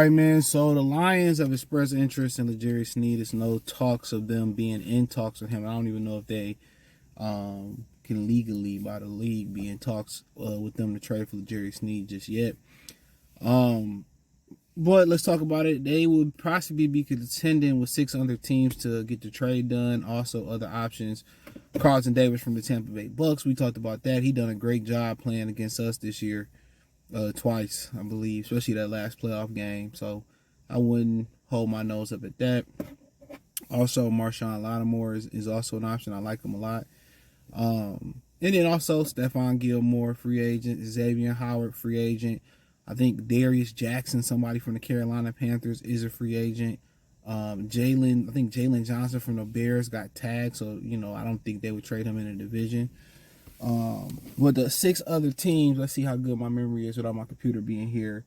right, man. So the Lions have expressed interest in L'Jarius Sneed. There's no talks of them being in talks with him. I don't even know if they can legally, by the league, be in talks with them to trade for L'Jarius Sneed just yet. But let's talk about it. They would possibly be contending with 6 other teams to get the trade done. Also, other options. Carlton Davis from the Tampa Bay Bucks. We talked about that. He done a great job playing against us this year. Twice, I believe, especially that last playoff game. So I wouldn't hold my nose up at that. Also, Marshawn Lattimore is also an option. I like him a lot. And then also Stephon Gilmore, free agent. Xavier Howard, free agent. I think Darius Jackson, somebody from the Carolina Panthers, is a free agent. I think Jalen Johnson from the Bears got tagged, so I don't think they would trade him in the division. But the 6 other teams, let's see how good my memory is without my computer being here.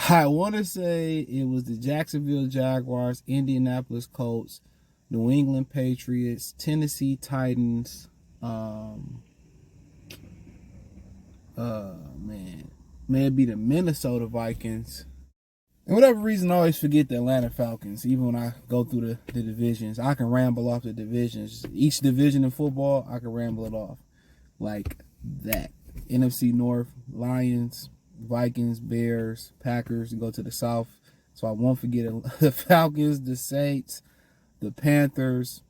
I want to say it was the Jacksonville Jaguars, Indianapolis Colts, New England Patriots, Tennessee Titans. May it be the Minnesota Vikings. And whatever reason, I always forget the Atlanta Falcons. Even when I go through the divisions, I can ramble off the divisions. Each division in football, I can ramble it off like that. NFC North, Lions, Vikings, Bears, Packers, and go to the South. So I won't forget the Falcons, the Saints, the Panthers.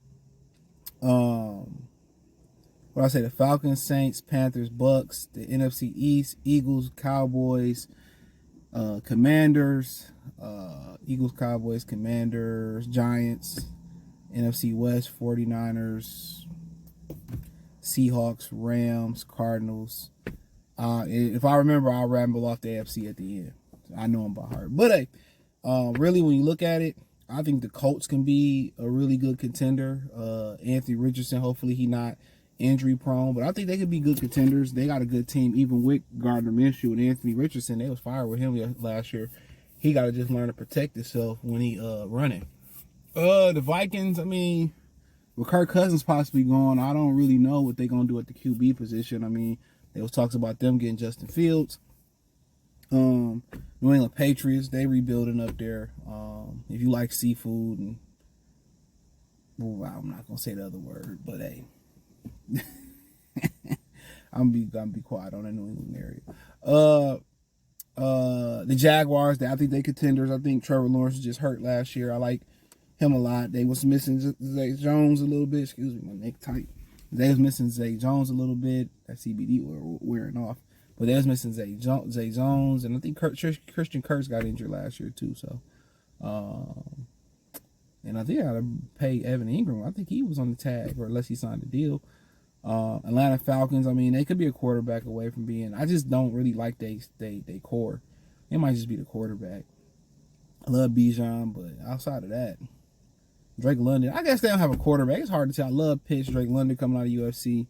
The Falcons, Saints, Panthers, Bucks, the NFC East, Eagles, Cowboys, Commanders, Giants, NFC West, 49ers, Seahawks, Rams, Cardinals. If I remember, I'll ramble off the AFC at the end. I know them by heart. But hey, really, when you look at it, I think the Colts can be a really good contender. Anthony Richardson, hopefully he not injury prone, but I think they could be good contenders. They got a good team, even with Gardner Minshew and Anthony Richardson. They was fired with him last year. He got to just learn to protect himself when he running. The Vikings, with Kirk Cousins possibly gone, I don't really know what they're going to do at the QB position. There was talks about them getting Justin Fields. New England Patriots, they rebuilding up there. If you like seafood, and I'm not going to say the other word, but hey. I'm gonna be quiet on the New England area. The Jaguars, I think they contenders. I think Trevor Lawrence was just hurt last year. I like him a lot. They was missing Zay Jones a little bit. Excuse me, my neck tight. They was missing Zay Jones a little bit. That CBD wearing off. But they was missing Zay Jones, and I think Christian Kirk got injured last year too. So, and I think I got to pay Evan Ingram. I think he was on the tag, or unless he signed a deal. Atlanta Falcons, they could be a quarterback away from being. I just don't really like they core. It might just be the quarterback. I love Bijan, but outside of that, Drake London. I guess they don't have a quarterback. It's hard to tell. I love Pitts, Drake London coming out of UFC.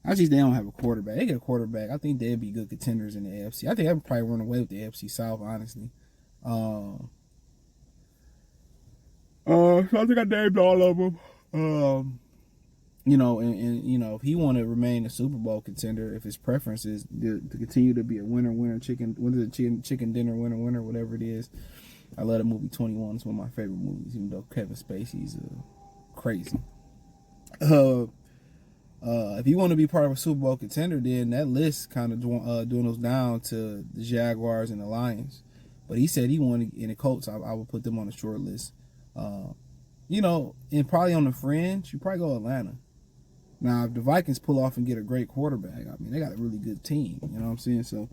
They don't have a quarterback. They get a quarterback. I think they'd be good contenders in the AFC. I think I'd probably run away with the AFC South, honestly. So I think I named all of them. If he want to remain a Super Bowl contender, if his preference is to continue to be a chicken dinner, whatever it is. I love the movie 21. It's one of my favorite movies, even though Kevin Spacey's crazy. If you want to be part of a Super Bowl contender, then that list kind of dwindles down to the Jaguars and the Lions. But he said he wanted in the Colts. I would put them on the short list. And probably on the fringe, you probably go Atlanta. Now, if the Vikings pull off and get a great quarterback, they got a really good team. You know what I'm saying? So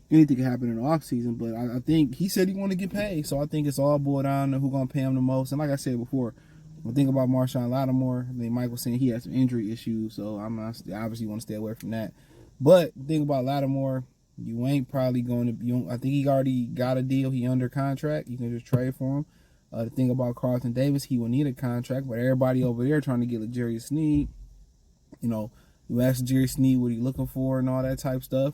anything can happen in the offseason. But I think he said he wanted to get paid. So I think it's all boiled down to who's going to pay him the most. And like I said before, when I think about Marshawn Lattimore, Mike was saying he had some injury issues. So I obviously want to stay away from that. But the thing about Lattimore, you ain't probably going to. I think he already got a deal. He under contract. You can just trade for him. The thing about Carlton Davis, he will need a contract. But everybody over there trying to get L'Jarius Sneed. You ask Jerry Sneed what he's looking for and all that type stuff.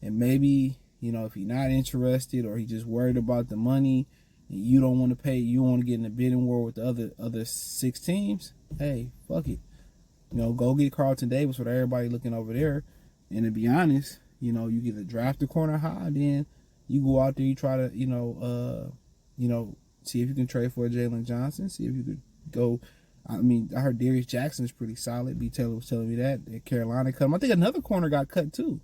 And maybe, if he's not interested or he's just worried about the money and you don't want to pay, you want to get in a bidding war with the other 6 teams, hey, fuck it. Go get Carlton Davis with everybody looking over there. And to be honest, you get a draft the corner high, then you go out there, you try to, see if you can trade for a Jalen Johnson. See if you could go. I mean, I heard Darius Jackson is pretty solid. B. Taylor was telling me that Carolina cut him. I think another corner got cut too.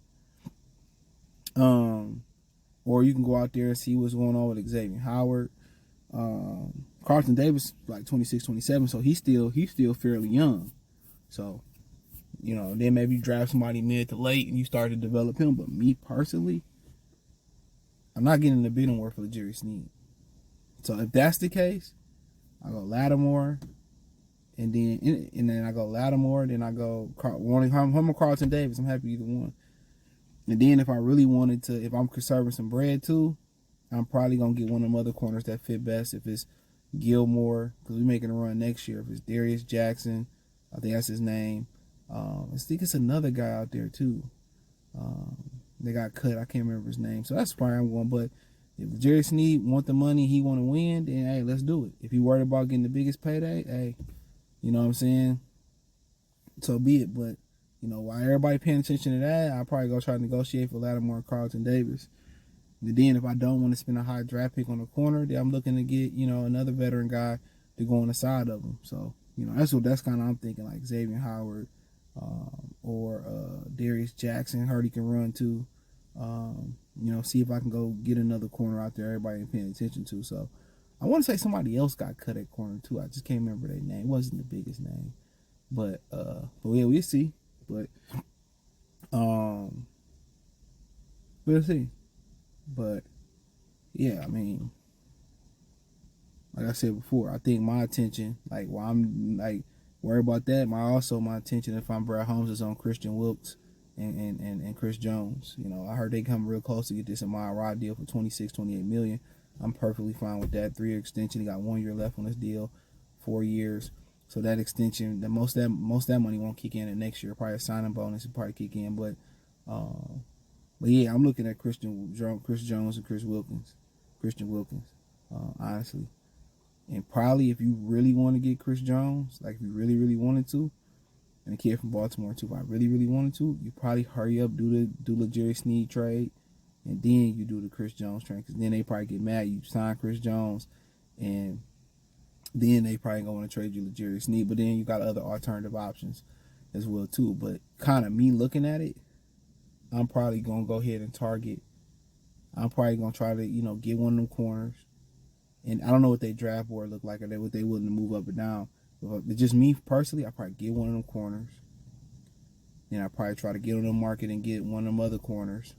Or you can go out there and see what's going on with Xavier Howard. Carlton Davis like 26, 27, so he's still fairly young. So, then maybe you draft somebody mid to late and you start to develop him. But me personally, I'm not getting the bidding war for Jerry Sneed. So if that's the case, I go Lattimore, and then I go Lattimore, then I go him or Carlton Davis. I'm happy either one. And then if I really wanted to, if I'm conserving some bread too, I'm probably gonna get one of them other corners that fit best. If it's Gilmore, because we're making a run next year. If it's Darius Jackson, I think that's his name. I think it's another guy out there too. They got cut. I can't remember his name. So that's probably I'm going. But if Jerry Sneed want the money, he want to win, then hey, let's do it. If he worried about getting the biggest payday, hey, you know what I'm saying? So be it. But while everybody paying attention to that, I'll probably go try to negotiate for Lattimore and Carlton Davis. And then if I don't want to spend a high draft pick on the corner, then I'm looking to get, another veteran guy to go on the side of him. So, that's kind of I'm thinking, like Xavier Howard or Darius Jackson. Heard he can run too. See if I can go get another corner out there everybody ain't paying attention to. So I want to say somebody else got cut at corner too. I just can't remember their name. It wasn't the biggest name. But yeah, we'll see. But we'll see. But yeah, I mean, like I said before, I think my attention, like while I'm like worried about that, my attention if I'm Brad Holmes is on Christian Wilkes and Chris Jones. I heard they come real close to get this Amon Ra deal for $26-28 million. I'm perfectly fine with that. 3-year extension. He got 1 year left on this deal, 4 years. So that extension, most of that money won't kick in next year. Probably a signing bonus will probably kick in, but yeah, I'm looking at Chris Jones and Christian Wilkins, honestly. And probably if you really want to get Chris Jones, like if you really, really wanted to, and a kid from Baltimore too, if I really, really wanted to, you probably hurry up, do the Jerry Sneed trade, and then you do the Chris Jones trade, because then they probably get mad. You sign Chris Jones, and then they probably gonna want to trade you to Jerry Sneed, but then you got other alternative options as well too. But kind of me looking at it, I'm probably gonna go ahead and target. I'm probably gonna try to get one of them corners, and I don't know what they draft board look like, or what they willing to move up and down. But just me personally, I probably get one of them corners. Then I probably try to get on the market and get one of them other corners,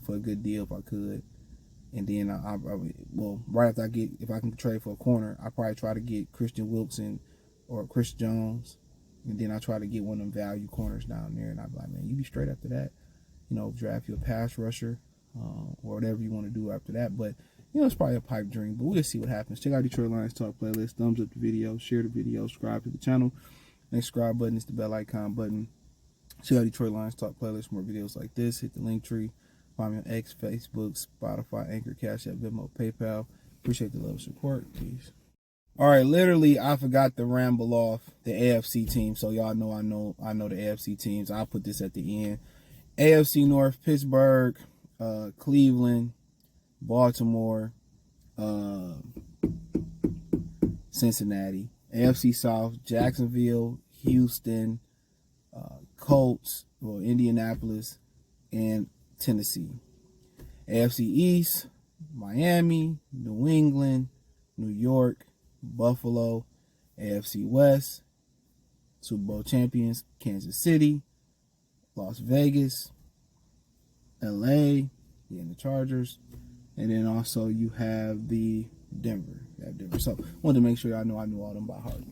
for a good deal if I could. And then right after if I can trade for a corner, I probably try to get Christian Wilkes or Chris Jones, and then I try to get one of them value corners down there. And I'd be like, man, you be straight after that. Draft you a pass rusher or whatever you want to do after that. But it's probably a pipe dream. But we'll see what happens. Check out Detroit Lions Talk playlist. Thumbs up the video, share the video, subscribe to the channel. Next subscribe button is the bell icon button. Check out Detroit Lions Talk playlist for more videos like this. Hit the link tree. Find me on X, Facebook, Spotify, Anchor, Cash App, Venmo, PayPal. Appreciate the love and support. Peace. All right, literally, I forgot to ramble off the AFC team. So y'all know I know the AFC teams. I'll put this at the end. AFC North: Pittsburgh, Cleveland, Baltimore, Cincinnati. AFC South: Jacksonville, Houston, Colts, Indianapolis, and Tennessee. AFC East: Miami, New England, New York, Buffalo. AFC West: Super Bowl champions Kansas City, Las Vegas, LA, and the Chargers. And then also you have the Denver. So I wanted to make sure I knew all them by heart.